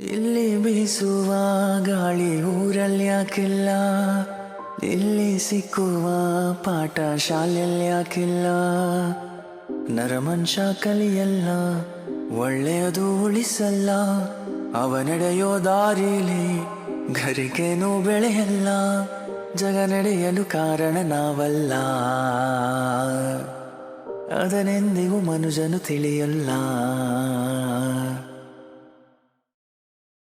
ಇಲ್ಲಿ ಬೀಸುವ ಗಾಳಿ ಊರಲ್ಲಿ ಯಾಕಿಲ್ಲ, ಇಲ್ಲಿ ಸಿಕ್ಕುವ ಪಾಠ ಶಾಲೆಯಲ್ಲಿ ಯಾಕಿಲ್ಲ. ನರಮನುಷ್ಯ ಕಲಿಯಲ್ಲ, ಒಳ್ಳೆಯದು ಉಳಿಸಲ್ಲ, ಅವ ನಡೆಯೋ ದಾರಿಲಿ ಗರಿಕೇನೂ ಬೆಳೆಯಲ್ಲ. ಜಗ ನಡೆಯಲು ಕಾರಣ ನಾವಲ್ಲ, ಅದನೆಂದಿಗೂ ಮನುಜನು ತಿಳಿಯಲ್ಲ.